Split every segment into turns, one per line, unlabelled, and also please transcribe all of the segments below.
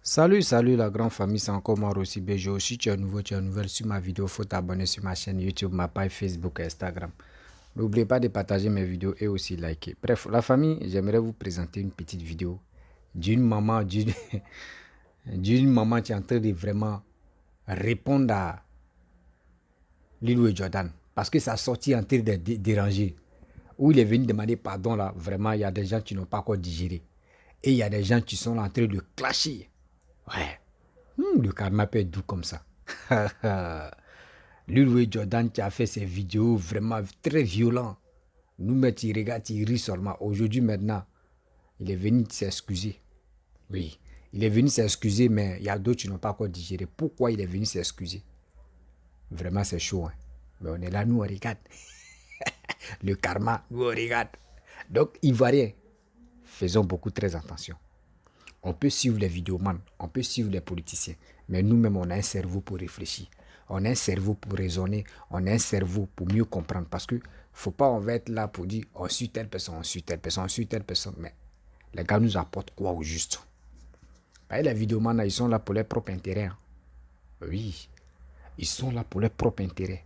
Salut la grande famille, c'est encore moi aussi Béjo. Si tu es nouveau, tu es nouvelle sur ma vidéo, faut t'abonner sur ma chaîne YouTube, ma page Facebook et Instagram. N'oubliez pas de partager mes vidéos et aussi liker. Bref, la famille, j'aimerais vous présenter une petite vidéo d'une maman, d'une maman qui est en train de vraiment répondre à Lilou et Jordan. Parce que sa sortie est en train de déranger. Où il est venu demander pardon là, vraiment, il y a des gens qui n'ont pas encore digéré. Et il y a des gens qui sont là en train de clasher. Ouais. Le karma peut être doux comme ça. Lil Jordan qui a fait ses vidéos vraiment très violentes. Nous, mais tu regardes, tu ris seulement. Aujourd'hui, maintenant, il est venu s'excuser. Oui, il est venu s'excuser, mais il y a d'autres qui n'ont pas encore digéré. Pourquoi il est venu s'excuser? Vraiment, c'est chaud. Hein? Mais on est là, nous, on regarde. Le karma, nous, on regarde. Donc, Ivoiriens, faisons beaucoup très attention. On peut suivre les vidéomans, on peut suivre les politiciens, mais nous-mêmes, on a un cerveau pour réfléchir. On a un cerveau pour raisonner, on a un cerveau pour mieux comprendre. Parce que faut pas, on va être là pour dire, on suit telle personne, on suit telle personne, on suit telle personne. Mais les gars nous apportent quoi au juste? Les vidéomans, ils sont là pour leur propre intérêt. Hein. Oui, ils sont là pour leur propre intérêt.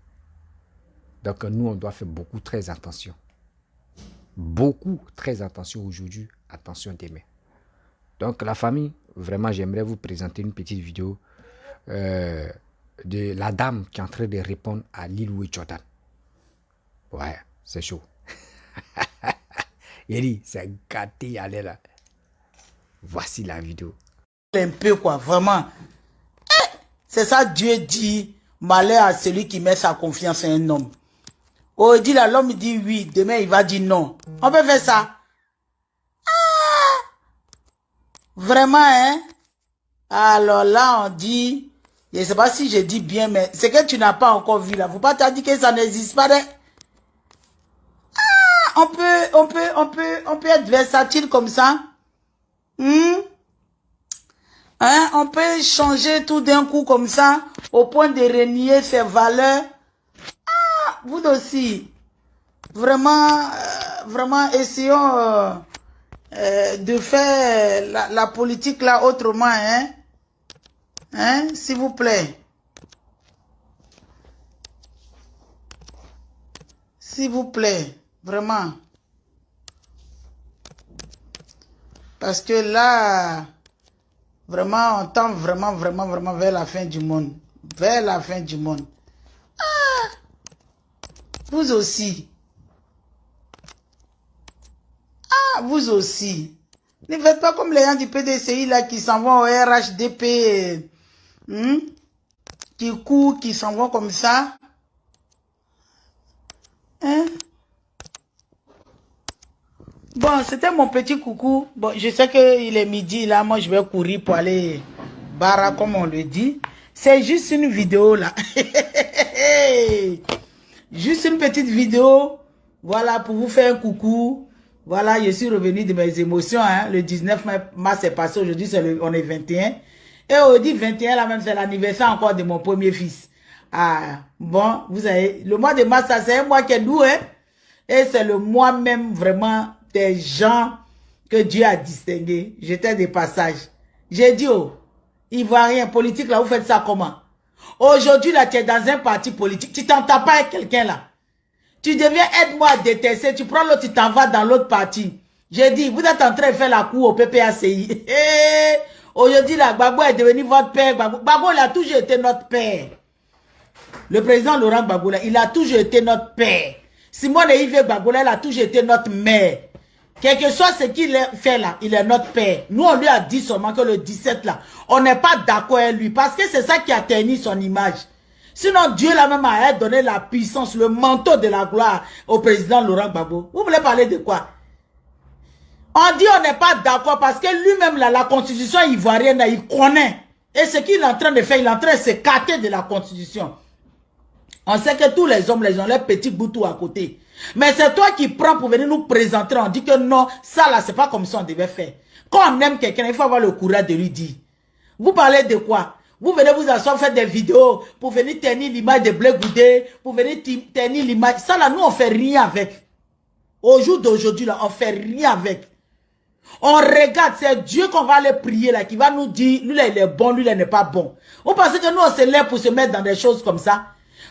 Donc nous, on doit faire beaucoup très attention. Beaucoup très attention aujourd'hui, attention demain. Donc la famille, vraiment j'aimerais vous présenter une petite vidéo de la dame qui est en train de répondre à Lilou et Jordan. Ouais, c'est chaud. Il dit, c'est gâté, allez là. Voici la vidéo.
Un peu quoi, vraiment. C'est ça Dieu dit, malheur à celui qui met sa confiance en un homme. Oh, il dit là, l'homme dit oui, demain il va dire non. On peut faire ça. Vraiment, hein? Alors là, on dit, je ne sais pas si je dis bien, mais c'est que tu n'as pas encore vu là. Faut pas te dire que ça n'existe pas. On peut être versatile comme ça. Hein? On peut changer tout d'un coup comme ça, au point de renier ses valeurs. Vous aussi. Vraiment, vraiment, essayons de faire la politique là autrement, hein? Hein? S'il vous plaît. S'il vous plaît. Vraiment. Parce que là, vraiment, on tend vraiment vers la fin du monde. Vers la fin du monde. Vous aussi. Vous aussi. Ne faites pas comme les gens du PDCI là qui s'en vont au RHDP. Qui courent, qui s'en vont comme ça. Hein? Bon, c'était mon petit coucou. Bon, je sais qu'il est midi là. Moi, je vais courir pour aller bara, comme on le dit. C'est juste une vidéo là. Juste une petite vidéo. Voilà, pour vous faire un coucou. Voilà, je suis revenu de mes émotions. Hein. Le 19 mars est passé. Aujourd'hui, on est 21. Et aujourd'hui, 21, là même, c'est l'anniversaire encore de mon premier fils. Ah, bon, vous savez, le mois de mars, ça c'est un mois qui est doux. Hein. Et c'est le mois même vraiment des gens que Dieu a distingués. J'étais de passage. J'ai dit, oh, Ivoirien, politique, là, vous faites ça comment? Aujourd'hui, là, tu es dans un parti politique. Tu t'entends pas avec quelqu'un, là. Tu deviens aide-moi à détester. Tu prends l'autre, tu t'en vas dans l'autre parti. J'ai dit, vous êtes en train de faire la cour au PPACI. Aujourd'hui, là, Gbagbo est devenu votre père. Gbagbo, il a toujours été notre père. Le président Laurent Gbagbo, il a toujours été notre père. Simone Yves Gbagbo, il a toujours été notre mère. Quel que soit ce qu'il fait là, il est notre père. Nous, on lui a dit seulement que le 17 là, on n'est pas d'accord avec lui. Parce que c'est ça qui a terni son image. Sinon, Dieu l'a même a donné la puissance, le manteau de la gloire au président Laurent Gbagbo. Vous voulez parler de quoi? On dit on n'est pas d'accord parce que lui-même, la constitution ivoirienne, il connaît. Et ce qu'il est en train de faire, il est en train de s'écarter de la constitution. On sait que tous les hommes, ils ont leurs petits boutous à côté. Mais c'est toi qui prends pour venir nous présenter. On dit que non, ça là, c'est pas comme ça on devait faire. Quand on aime quelqu'un, il faut avoir le courage de lui dire. Vous parlez de quoi? Vous venez vous asseoir, faire des vidéos pour venir tenir l'image de Blé Goudé, pour venir tenir l'image. Ça là, nous, on fait rien avec. Au jour d'aujourd'hui, là, on fait rien avec. On regarde, c'est Dieu qu'on va aller prier là, qui va nous dire, lui là il est bon, lui là il n'est pas bon. Vous pensez que nous on se lève pour se mettre dans des choses comme ça?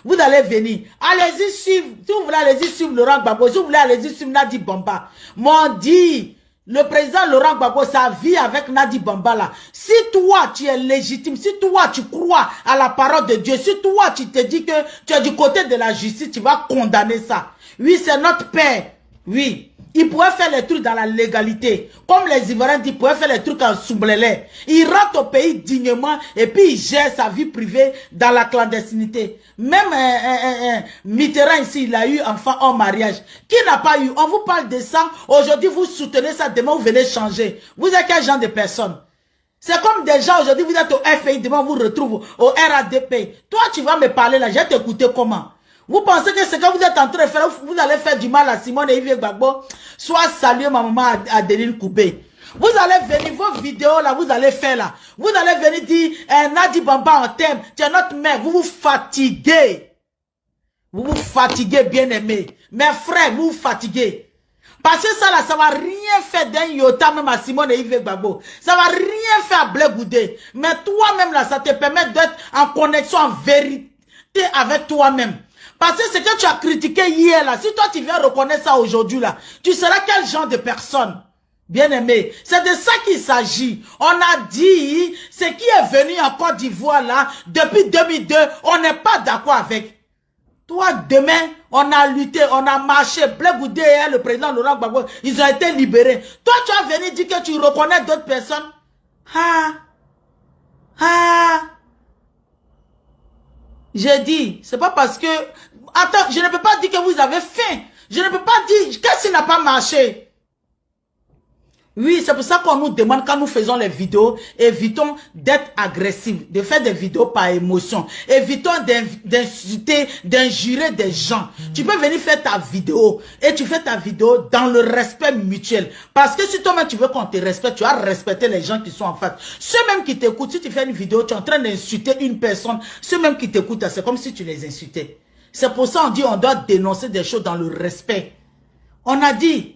Vous allez venir, allez-y suivre, si vous voulez allez-y suivre Laurent Gbagbo, si vous voulez allez-y suivre Nadi Bamba. M'ont dit, le président Laurent Gbagbo, sa vie avec Nadi Bamba là. Si toi tu es légitime, si toi tu crois à la parole de Dieu, si toi tu te dis que tu es du côté de la justice, tu vas condamner ça. Oui, c'est notre père, oui. Il pourrait faire les trucs dans la légalité. Comme les Ivoiriens disent, il pourrait faire les trucs en soublélé. Il rentre au pays dignement et puis il gère sa vie privée dans la clandestinité. Même Mitterrand ici, il a eu enfant en mariage. Qui n'a pas eu? On vous parle de ça. Aujourd'hui, vous soutenez ça. Demain, vous venez changer. Vous êtes quel genre de personne? C'est comme des gens, aujourd'hui, vous êtes au FI. Demain, vous vous retrouvez au RADP. Toi, tu vas me parler là. Je vais t'écouter comment? Vous pensez que ce que vous êtes en train de faire, vous allez faire du mal à Simone et Yves Gbagbo, soit saluer ma maman Adeline Koubé. Vous allez venir, vos vidéos là, vous allez faire là. Vous allez venir dire, Nadi Bamba en thème, tu es notre mère, vous vous fatiguez. Vous vous fatiguez, bien aimé. Mes frères, vous vous fatiguez. Parce que ça là, ça va rien faire d'un iota même à Simone et Yves Gbagbo. Ça va rien faire à Blé Goudé. Mais toi-même là, ça te permet d'être en connexion en vérité avec toi-même. Parce que ce que tu as critiqué hier là, si toi tu viens reconnaître ça aujourd'hui là, tu seras quel genre de personne? Bien aimé, c'est de ça qu'il s'agit. On a dit, ce qui est venu en Côte d'Ivoire là, depuis 2002, on n'est pas d'accord avec. Toi, demain, on a lutté, on a marché, Blé Goudé et le président Laurent Gbagbo, ils ont été libérés. Toi, tu as venu dire que tu reconnais d'autres personnes. J'ai dit, c'est pas parce que... Attends, je ne peux pas dire que vous avez faim. Je ne peux pas dire, qu'est-ce qui n'a pas marché? Oui, c'est pour ça qu'on nous demande, quand nous faisons les vidéos, évitons d'être agressifs, de faire des vidéos par émotion. Évitons d'insulter, d'injurer des gens. Tu peux venir faire ta vidéo, et tu fais ta vidéo dans le respect mutuel. Parce que si toi-même tu veux qu'on te respecte, tu vas respecter les gens qui sont en face. Ceux même qui t'écoutent, si tu fais une vidéo, tu es en train d'insulter une personne, ceux même qui t'écoutent, c'est comme si tu les insultais. C'est pour ça qu'on dit on doit dénoncer des choses dans le respect. On a dit,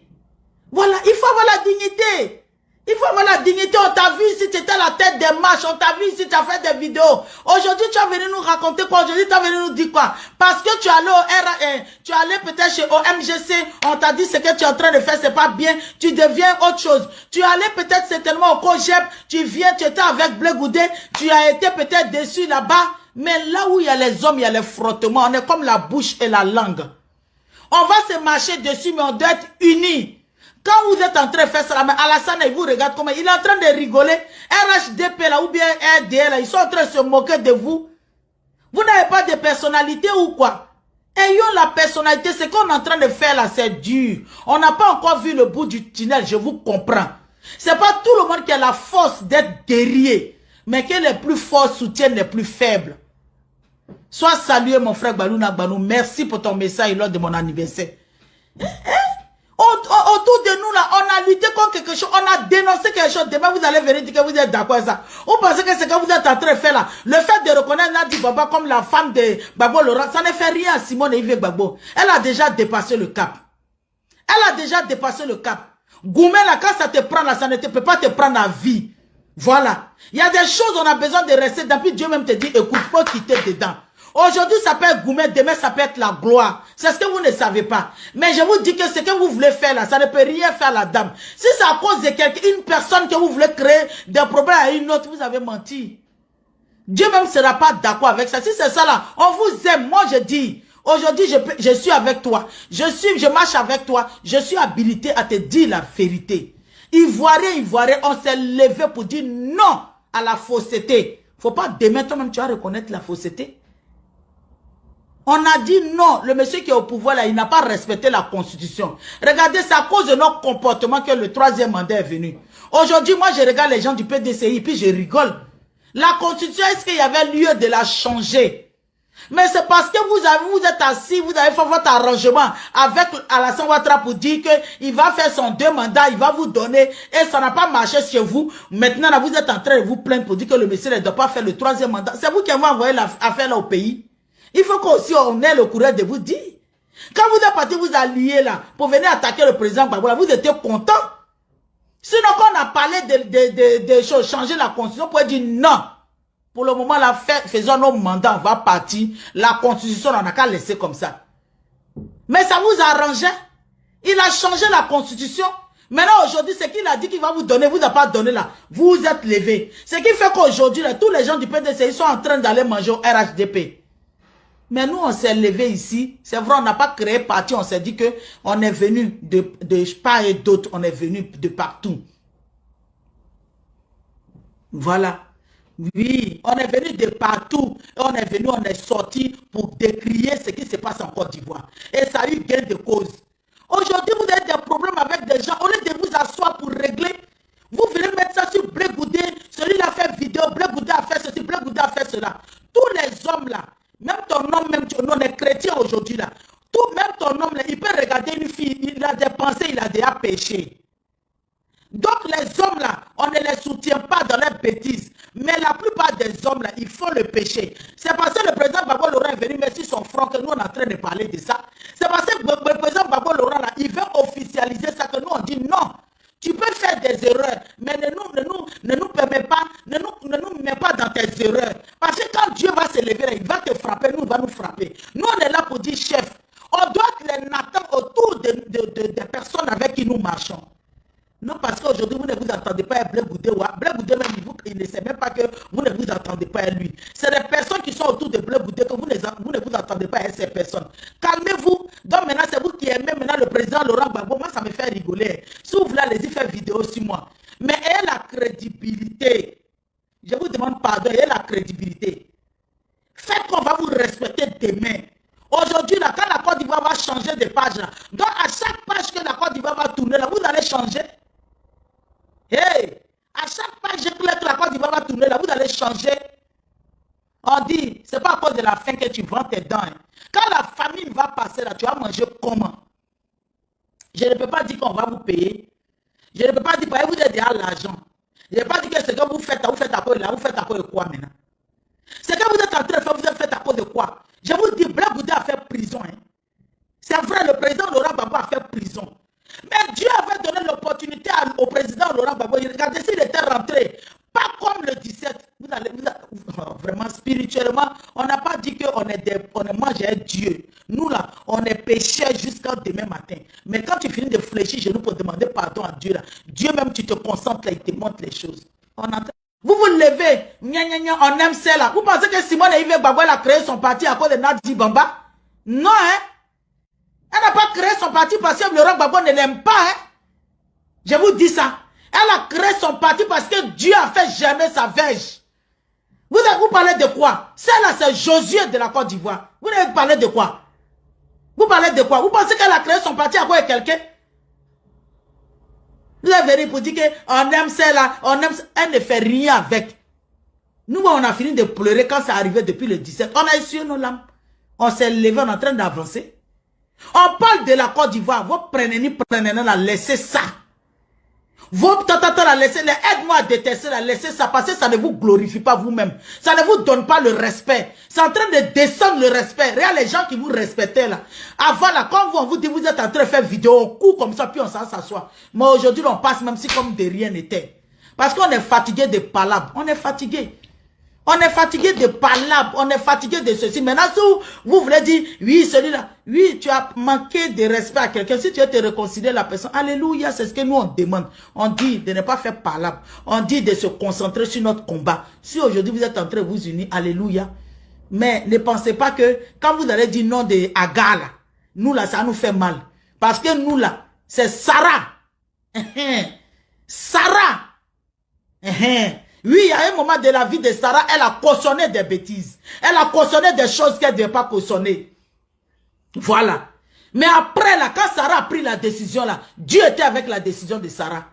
voilà, il faut avoir la dignité. Il faut avoir la dignité. On t'a vu ici, tu étais à la tête des marches. On t'a vu ici, tu as fait des vidéos. Aujourd'hui, tu as venu nous raconter quoi? Aujourd'hui, tu as venu nous dire quoi? Parce que tu es allé au RAN, tu es allé peut-être chez OMGC. On t'a dit ce que tu es en train de faire, c'est pas bien. Tu deviens autre chose. Tu es allé peut-être certainement au COGEP. Tu viens, tu étais avec Blé Goudé. Tu as été peut-être déçu là-bas. Mais là où il y a les hommes, il y a les frottements. On est comme la bouche et la langue. On va se marcher dessus, mais on doit être unis. Quand vous êtes en train de faire ça, mais Alassane, il vous regarde comment il est en train de rigoler. RHDP là, ou bien RDL là, ils sont en train de se moquer de vous. Vous n'avez pas de personnalité ou quoi? Ayons la personnalité. Ce qu'on est en train de faire là, c'est dur. On n'a pas encore vu le bout du tunnel, je vous comprends. C'est pas tout le monde qui a la force d'être guerrier, mais que les plus forts soutiennent les plus faibles. Sois salué, mon frère Balouna Gbanou. Merci pour ton message lors de mon anniversaire. Autour de nous, là, on a lutté contre quelque chose, on a dénoncé quelque chose. Demain, vous allez venir dire que vous êtes d'accord avec ça. Vous pensez que ce que vous êtes en train de faire là, le fait de reconnaître Nadi Bamba comme la femme de Gbagbo Laurent, ça ne fait rien à Simone et Yves Gbagbo. Elle a déjà dépassé le cap. Elle a déjà dépassé le cap. Goumé, là, quand ça te prend là, ça ne peut pas te prendre à vie. Voilà. Il y a des choses, on a besoin de rester. Depuis Dieu même te dit, écoute, il faut quitter dedans. Aujourd'hui, ça peut être Goumé, demain, ça peut être la gloire. C'est ce que vous ne savez pas. Mais je vous dis que ce que vous voulez faire là, ça ne peut rien faire la dame. Si c'est à cause de quelqu'un, une personne que vous voulez créer des problèmes à une autre, vous avez menti. Dieu même ne sera pas d'accord avec ça. Si c'est ça là, on vous aime. Moi, je dis, aujourd'hui, je suis avec toi. Je marche avec toi. Je suis habilité à te dire la vérité. Ivoirien, on s'est levé pour dire non à la fausseté. Faut pas demain, toi-même, tu vas reconnaître la fausseté. On a dit non, le monsieur qui est au pouvoir là, il n'a pas respecté la constitution. Regardez, c'est à cause de notre comportement que le troisième mandat est venu. Aujourd'hui, moi je regarde les gens du PDCI, puis je rigole. La constitution, est-ce qu'il y avait lieu de la changer? Mais c'est parce que vous êtes assis, vous avez fait votre arrangement avec Alassane Ouattara pour dire qu'il va faire son 2 mandats, il va vous donner, et ça n'a pas marché chez vous. Maintenant, là, vous êtes en train de vous plaindre pour dire que le monsieur ne doit pas faire le 3e mandat. C'est vous qui avez envoyé l'affaire là au pays. Il faut qu'aussi on ait le courage de vous dire. Quand vous êtes parti vous allier là, pour venir attaquer le président Gbagbo, vous étiez content. Sinon, quand on a parlé de choses, changer la constitution, on pourrait dire non. Pour le moment, là, faisons nos mandats, on va partir. La constitution, on n'a qu'à laisser comme ça. Mais ça vous arrangeait. Il a changé la constitution. Maintenant, aujourd'hui, c'est qu'il a dit qu'il va vous donner, vous n'a pas donné là. Vous êtes levé. Ce qui fait qu'aujourd'hui, tous les gens du PDC, ils sont en train d'aller manger au RHDP. Mais nous, on s'est levé ici. C'est vrai, on n'a pas créé parti. On s'est dit que on est venu de part et d'autre. On est venu de partout. Voilà. Oui, on est venu de partout. Et on est venu, on est sorti pour décrier ce qui se passe en Côte d'Ivoire. Et ça a eu gain de cause. Aujourd'hui, vous avez des problèmes avec des gens. Au lieu de vous asseoir pour régler, vous venez mettre ça sur Blé Goudé. Celui-là a fait vidéo, Blé Goudé a fait ceci, Blé Goudé a fait cela. Tous les hommes là, même ton homme, même ton homme est chrétien aujourd'hui là. Tout, même ton homme là, il peut regarder une fille, il a des pensées, il a déjà péché. Donc les hommes là, on ne les soutient pas dans leurs bêtises. Mais la plupart des hommes là, ils font le péché. C'est parce que le président Gbagbo Laurent est venu mettre sur son front que nous on est en train de parler de ça. C'est parce que le président Gbagbo Laurent là, il veut officialiser ça que nous on dit non. Tu peux faire des erreurs, mais ne nous permets pas, ne nous mets pas dans tes erreurs. Parce que quand Dieu va se lever là, il va te frapper, nous on va nous frapper. Nous on est là pour dire chef, on doit être les natins autour des personnes avec qui nous marchons. Non, parce qu'aujourd'hui, vous ne vous entendez pas à Blé Goudé. Blé Goudé, même, il ne sait même pas que vous ne vous entendez pas à lui. C'est les personnes qui sont autour de Blé Goudé que vous ne vous entendez pas à ces personnes. Calmez-vous. Donc maintenant, c'est vous qui aimez maintenant le président Laurent Gbagbo. Moi, ça me fait rigoler. Si vous voulez, allez-y faire vidéo sur moi. Mais ayez la crédibilité. Je vous demande pardon, ayez la crédibilité. Faites qu'on va vous respecter demain. Aujourd'hui, là, quand la Côte d'Ivoire va changer de page, là, donc à chaque page que la Côte d'Ivoire va tourner, là, vous allez changer. Hey, à chaque page que la Côte d'Ivoire va tourner, là, vous allez changer. On dit, c'est pas à cause de la faim que tu vends tes dents. Hein. Quand la famine va passer, là, tu vas manger comment? Je ne peux pas dire qu'on va vous payer. Je ne peux pas dire que vous êtes déjà l'argent. Je ne peux pas dire que ce que vous faites à cause de là, vous faites à cause de quoi maintenant? Ce que vous êtes en train de faire, vous faites à cause de quoi? Je vous dis, Blé Goudé a fait prison. Hein. C'est vrai, le président Laurent Gbagbo a fait prison. Mais Dieu avait donné l'opportunité au président Laurent Gbagbo. Regardez s'il était rentré. Pas comme le 17. Vraiment, spirituellement, on n'a pas dit qu'on est mangé à Dieu. Nous, là, on est péché jusqu'à demain matin. Mais quand tu finis de fléchir genoux pour demander pardon à Dieu, là, Dieu même, tu te concentres là, il te montre les choses. Vous vous levez, on aime celle-là. Vous pensez que Simone Yves Gbagbo a créé son parti à cause de Nadi Bamba? Non, hein? Elle n'a pas créé son parti parce que Laurent Gbagbo ne l'aime pas, hein? Je vous dis ça. Elle a créé son parti parce que Dieu a fait germer sa verge. Vous parlez de quoi? Celle-là, c'est Josué de la Côte d'Ivoire. Vous parlez de quoi? Vous parlez de quoi? Vous pensez qu'elle a créé son parti à cause de quelqu'un? Vous avez venu pour dire qu'on aime celle-là, on aime ça. Elle ne fait rien avec. Nous, on a fini de pleurer quand ça arrivait depuis le 17. On a essuyé nos larmes. On s'est levé, on est en train d'avancer. On parle de la Côte d'Ivoire. Vous prenez, la laissez ça. Vous, la laissez, aide-moi à détester, la laissez ça, parce que ça ne vous glorifie pas vous-même. Ça ne vous donne pas le respect. C'est en train de descendre le respect. Regarde les gens qui vous respectaient là. Avant là, quand on vous dit, vous êtes en train de faire vidéo, on court comme ça, puis on s'assoit. Mais aujourd'hui, on passe même si comme de rien n'était. Parce qu'on est fatigué de palabres. On est fatigué. On est fatigué de palabres, on est fatigué de ceci. Maintenant, si vous voulez dire, oui, celui-là, oui, tu as manqué de respect à quelqu'un. Si tu veux te réconcilier la personne, alléluia, c'est ce que nous on demande. On dit de ne pas faire palabre. On dit de se concentrer sur notre combat. Si aujourd'hui vous êtes en train de vous unir, alléluia. Mais ne pensez pas que quand vous allez dire non de Agar, là, nous là, ça nous fait mal. Parce que nous là, c'est Sarah. Sarah. Oui, il y a un moment de la vie de Sarah, elle a cautionné des bêtises. Elle a cautionné des choses qu'elle ne devait pas cautionner. Voilà. Mais après, là, quand Sarah a pris la décision, là, Dieu était avec la décision de Sarah.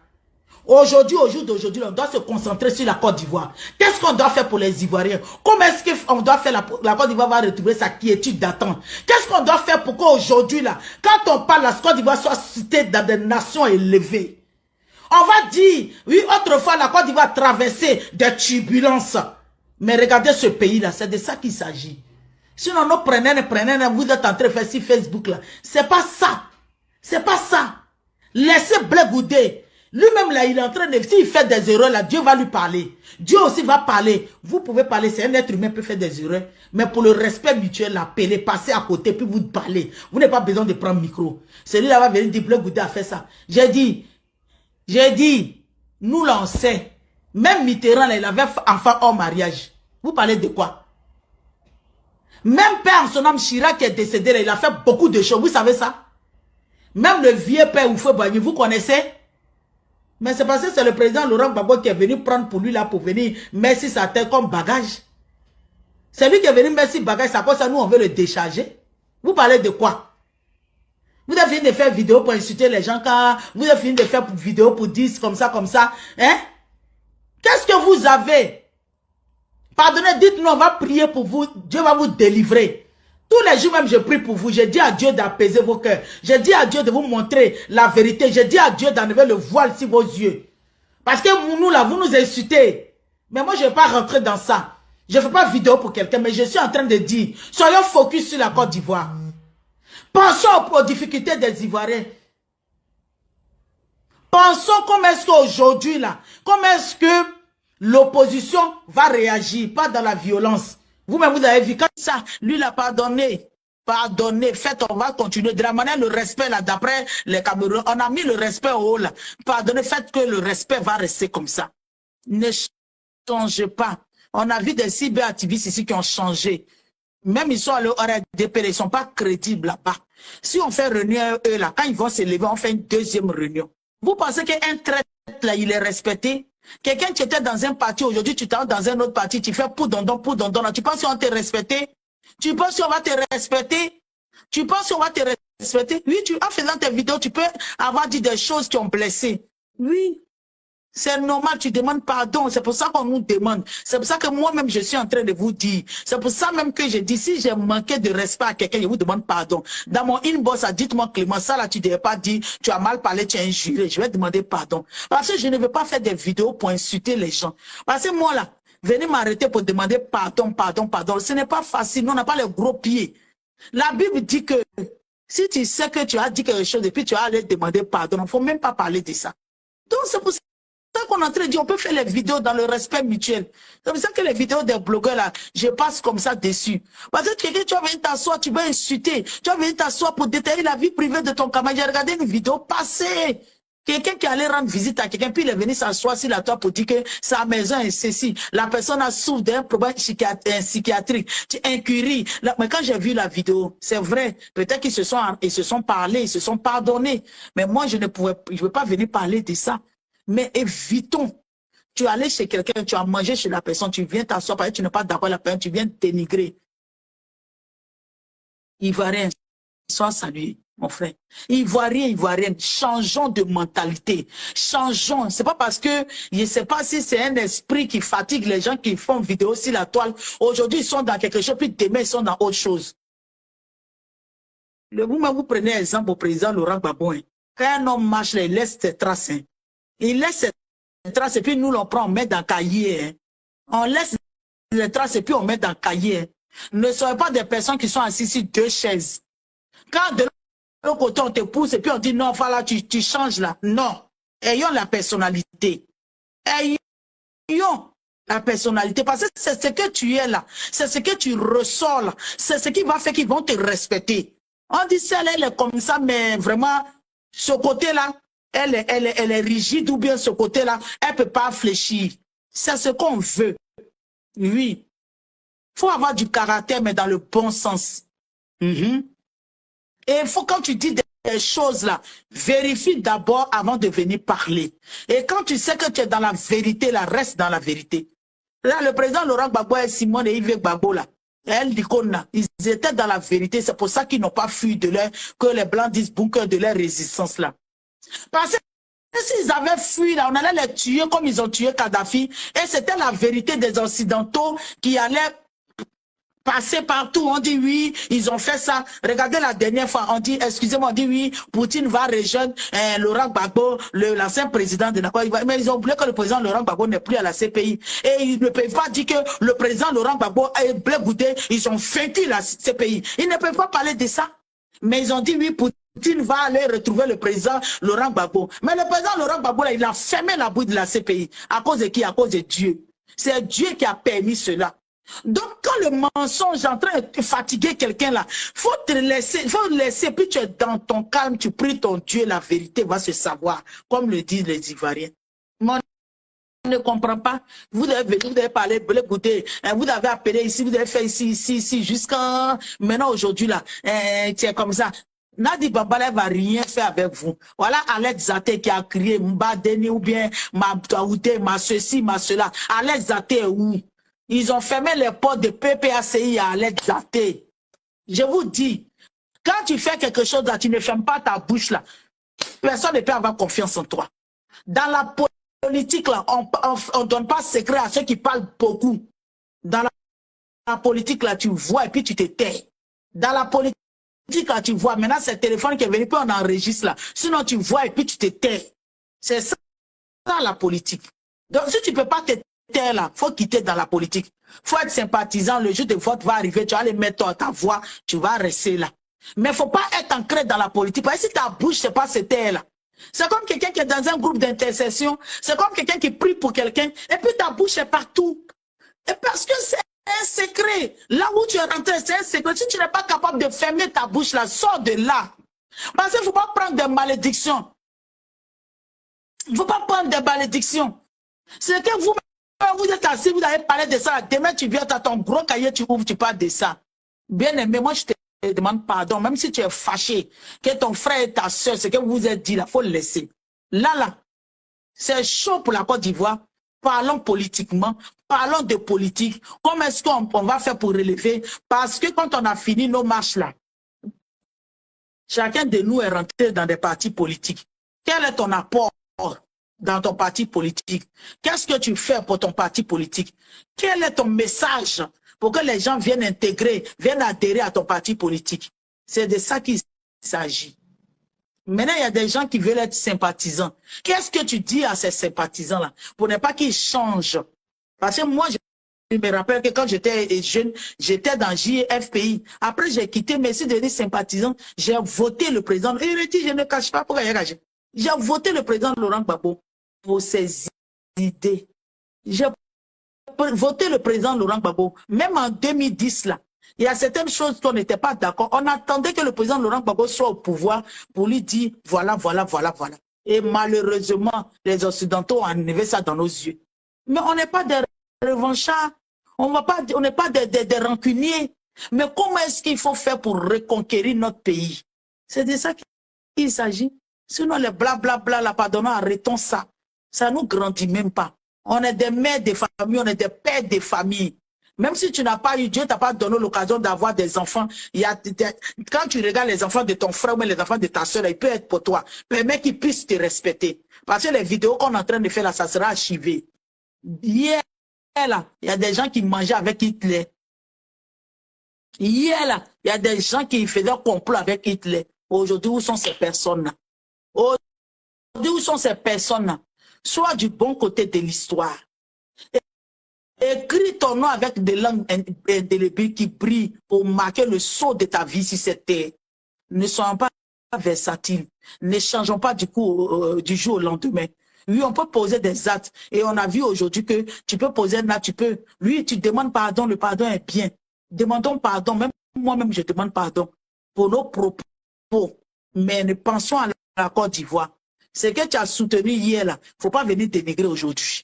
Aujourd'hui, au jour d'aujourd'hui, on doit se concentrer sur la Côte d'Ivoire. Qu'est-ce qu'on doit faire pour les Ivoiriens? Comment est-ce qu'on doit faire la Côte d'Ivoire va retrouver sa quiétude d'attente? Qu'est-ce qu'on doit faire pour qu'aujourd'hui, là, quand on parle, la Côte d'Ivoire soit citée dans des nations élevées? On va dire, oui, autrefois, la Côte d'Ivoire traversait des turbulences. Mais regardez ce pays-là, c'est de ça qu'il s'agit. Sinon, nous prenez, vous êtes en train de faire sur Facebook, là. C'est pas ça. C'est pas ça. Laissez Blé Goudé. Lui-même, là, il est en train de... S'il fait des erreurs, là, Dieu va lui parler. Dieu aussi va parler. Vous pouvez parler, c'est un être humain qui peut faire des erreurs. Mais pour le respect mutuel, appelez, passez à côté, puis vous parlez. Vous n'avez pas besoin de prendre le micro. Celui-là va venir dire, Bleu Goudé a fait ça. J'ai dit, nous, là, on sait. Même Mitterrand, là, il avait enfant hors mariage. Vous parlez de quoi? Même père en son âme, Chirac qui est décédé, là, il a fait beaucoup de choses. Vous savez ça? Même le vieux père Oufoué Boigny, vous connaissez? Mais c'est parce que c'est le président Laurent Gbagbo qui est venu prendre pour lui là pour venir mettre sa tête comme bagage. C'est lui qui est venu mettre ses bagages, c'est à cause ça nous on veut le décharger. Vous parlez de quoi? Vous avez fini de faire vidéo pour insulter les gens quand vous avez fini de faire vidéo pour dire comme ça, hein? Qu'est-ce que vous avez? Pardonnez, dites-nous, on va prier pour vous, Dieu va vous délivrer. Tous les jours même, je prie pour vous. Je dis à Dieu d'apaiser vos cœurs. Je dis à Dieu de vous montrer la vérité. Je dis à Dieu d'enlever le voile sur vos yeux. Parce que nous, là, vous nous insultez. Mais moi, je ne vais pas rentrer dans ça. Je ne fais pas vidéo pour quelqu'un, mais je suis en train de dire, soyons focus sur la Côte d'Ivoire. Pensons aux difficultés des Ivoiriens. Pensons comment est-ce qu'aujourd'hui, là, comment est-ce que l'opposition va réagir, pas dans la violence. Vous-même, vous avez vu, quand ça, lui, il a pardonné. Pardonnez, faites, on va continuer. De la manière, le respect, là, d'après les Camerounais, on a mis le respect au haut, là. Pardonnez, faites que le respect va rester comme ça. Ne changez pas. On a vu des cyberactivistes ici qui ont changé. Même ils sont allés au RDP, ils ne sont pas crédibles là-bas. Si on fait réunion, eux, là, quand ils vont s'élever, on fait une deuxième réunion. Vous pensez qu'un traître, là, il est respecté? Quelqu'un qui était dans un parti, aujourd'hui, tu t'entres dans un autre parti, tu fais pour dondon, là. Tu penses qu'on va te respecter? Tu penses qu'on va te respecter? Tu penses qu'on va te respecter? Oui, en faisant tes vidéos, tu peux avoir dit des choses qui ont blessé. Oui. C'est normal, tu demandes pardon. C'est pour ça qu'on nous demande. C'est pour ça que moi-même, je suis en train de vous dire. C'est pour ça même que je dis, si j'ai manqué de respect à quelqu'un, je vous demande pardon. Dans mon inbox, dites-moi Clément, ça là, tu ne devais pas dire, tu as mal parlé, tu as injuré. Je vais demander pardon. Parce que je ne veux pas faire des vidéos pour insulter les gens. Parce que moi là, venez m'arrêter pour demander pardon. Ce n'est pas facile. Nous, on n'a pas les gros pieds. La Bible dit que si tu sais que tu as dit quelque chose et puis tu as allé demander pardon, il ne faut même pas parler de ça. Donc, c'est pour ça qu'on est en train de dire, on peut faire les vidéos dans le respect mutuel. C'est pour ça que les vidéos des blogueurs, là, je passe comme ça dessus. Parce que quelqu'un, tu vas venir t'asseoir, tu vas insulter. Tu vas venir t'asseoir pour détailler la vie privée de ton camarade. J'ai regardé une vidéo passée. Quelqu'un qui allait rendre visite à quelqu'un, puis il est venu s'asseoir sur la toile pour dire que sa maison est ceci. La personne a souffert d'un problème psychiatrique, incurie. Mais quand j'ai vu la vidéo, c'est vrai. Peut-être qu'ils se sont parlé, ils se sont pardonnés. Mais moi, je ne veux pas venir parler de ça. Mais évitons. Tu es allé chez quelqu'un, tu as mangé chez la personne, tu viens t'asseoir parce que tu n'es pas d'accord avec la personne, tu viens dénigrer. Ivoirien, sois salué, mon frère. Ivoirienne, changeons de mentalité. Changeons. C'est pas parce que, je ne sais pas si c'est un esprit qui fatigue les gens qui font vidéo sur la toile. Aujourd'hui, ils sont dans quelque chose, puis demain, ils sont dans autre chose. Vous prenez exemple au président Laurent Gbagbo. Quand un homme marche, il laisse ses traces. Il laisse les traces et puis nous l'on prend, on met dans le cahier. Hein. On laisse les traces et puis on met dans le cahier. Hein. Ne soyez pas des personnes qui sont assises sur deux chaises. Quand de l'autre côté on te pousse et puis on dit non, voilà, tu changes là. Non. Ayons la personnalité. Ayons la personnalité. Parce que c'est ce que tu es là. C'est ce que tu ressors là. C'est ce qui va faire qu'ils vont te respecter. On dit celle, elle est comme ça, mais vraiment, ce côté-là, elle est rigide ou bien ce côté-là, elle ne peut pas fléchir. C'est ce qu'on veut. Oui. Il faut avoir du caractère, mais dans le bon sens. Et il faut, quand tu dis des choses là, vérifie d'abord avant de venir parler. Et quand tu sais que tu es dans la vérité, là, reste dans la vérité. Là, le président Laurent Gbagbo et Simone et Yves Gbagbo, là, ils étaient dans la vérité. C'est pour ça qu'ils n'ont pas fui de leur, que les Blancs disent bunker de leur résistance là. Parce que s'ils avaient fui, là, on allait les tuer comme ils ont tué Kadhafi. Et c'était la vérité des Occidentaux qui allaient passer partout. On dit oui, ils ont fait ça. Regardez la dernière fois, on dit, excusez-moi, on dit oui, Poutine va rejoindre Laurent Gbagbo, l'ancien président de la Côte d'Ivoire. Mais ils ont oublié que le président Laurent Gbagbo n'est plus à la CPI. Et ils ne peuvent pas dire que le président Laurent Gbagbo et Bleu Goudé, ils ont vaincu la CPI. Ils ne peuvent pas parler de ça. Mais ils ont dit oui, Poutine Poutine va aller retrouver le président Laurent Gbagbo. Mais le président Laurent Gbagbo, là, il a fermé la bouille de la CPI. À cause de qui? À cause de Dieu. C'est Dieu qui a permis cela. Donc, quand le mensonge est en train de fatiguer quelqu'un là, faut te laisser, puis tu es dans ton calme, tu pries ton Dieu, la vérité va se savoir, comme le disent les Ivoiriens. Mon ne comprend pas. Vous devez parler, écoutez, vous avez appelé ici, vous avez fait ici, jusqu'à maintenant, aujourd'hui, là, c'est comme ça. Nadi Bambala va rien faire avec vous. Voilà Alex Zate qui a crié Mbadeni ou bien ma Daoudé, ma ceci, ma cela. Alex Zate est où? Ils ont fermé les portes de PPACI à Alex Zate. Je vous dis, quand tu fais quelque chose là, tu ne fermes pas ta bouche là. Personne ne peut avoir confiance en toi. Dans la politique, là, on ne donne pas secret à ceux qui parlent beaucoup. Dans la politique, là, tu vois et puis tu te tais. Dans la politique, là, tu vois. Maintenant, c'est le téléphone qui est venu, puis on enregistre là. Sinon, tu vois et puis tu te tais. C'est ça, la politique. Donc, si tu ne peux pas te taire là, il faut quitter dans la politique. Il faut être sympathisant. Le jour de vote va arriver, tu vas aller mettre ta voix, tu vas rester là. Mais il ne faut pas être ancré dans la politique. Parce que si ta bouche, c'est pas se taire là. C'est comme quelqu'un qui est dans un groupe d'intercession. C'est comme quelqu'un qui prie pour quelqu'un. Et puis ta bouche est partout. Et parce que c'est un secret. Là où tu es rentré, c'est un secret. Si tu n'es pas capable de fermer ta bouche là, sors de là. Parce qu'il ne faut pas prendre des malédictions. Il ne faut pas prendre des malédictions. C'est que vous êtes assis, vous avez parlé de ça. Demain, tu viens, tu as ton gros cahier, tu ouvres, tu parles de ça. Bien aimé, moi, je te demande pardon. Même si tu es fâché, que ton frère et ta soeur, ce que vous vous êtes dit, là, il faut le laisser. Là, c'est chaud pour la Côte d'Ivoire. Parlons politiquement, parlons de politique. Comment est-ce qu'on va faire pour relever? Parce que quand on a fini nos marches là, chacun de nous est rentré dans des partis politiques. Quel est ton apport dans ton parti politique? Qu'est-ce que tu fais pour ton parti politique? Quel est ton message pour que les gens viennent intégrer, viennent adhérer à ton parti politique? C'est de ça qu'il s'agit. Maintenant, il y a des gens qui veulent être sympathisants. Qu'est-ce que tu dis à ces sympathisants-là pour ne pas qu'ils changent? Parce que moi, je me rappelle que quand j'étais jeune, j'étais dans JFPI. Après, j'ai quitté, mais si devenu sympathisant, j'ai voté le président. Et je ne cache pas pourquoi j'ai voté le président Laurent Gbagbo pour ses idées. J'ai voté le président Laurent Gbagbo. Même en 2010, là, il y a certaines choses qu'on n'était pas d'accord. On attendait que le président Laurent Gbagbo soit au pouvoir pour lui dire voilà, voilà, voilà, voilà. Et malheureusement, les Occidentaux ont enlevé ça dans nos yeux. Mais on n'est pas des revanchards, on n'est pas des rancuniers. Mais comment est-ce qu'il faut faire pour reconquérir notre pays? C'est de ça qu'il s'agit. Sinon, les blablabla, là, pardonnons, arrêtons ça. Ça ne nous grandit même pas. On est des mères de famille, on est des pères de famille. Même si tu n'as pas eu, Dieu t'a pas donné l'occasion d'avoir des enfants. Quand tu regardes les enfants de ton frère ou les enfants de ta soeur, il peut être pour toi. Permets qu'ils puissent te respecter. Parce que les vidéos qu'on est en train de faire là, ça sera archivé. Hier, là, il y a des gens qui mangeaient avec Hitler. Hier, là, il y a des gens qui faisaient un complot avec Hitler. Aujourd'hui, où sont ces personnes-là? Aujourd'hui, où sont ces personnes-là? Sois du bon côté de l'histoire. Écris ton nom avec des langues indélébiles qui brillent pour marquer le sceau de ta vie sur cette terre. Ne soyons pas versatiles. Ne changeons pas du jour au lendemain. Oui, on peut poser des actes. Et on a vu aujourd'hui que tu peux poser un acte, lui, tu demandes pardon, le pardon est bien. Demandons pardon, même moi-même, je demande pardon pour nos propos. Mais ne pensons à la Côte d'Ivoire. Ce que tu as soutenu hier, là, il ne faut pas venir dénigrer aujourd'hui.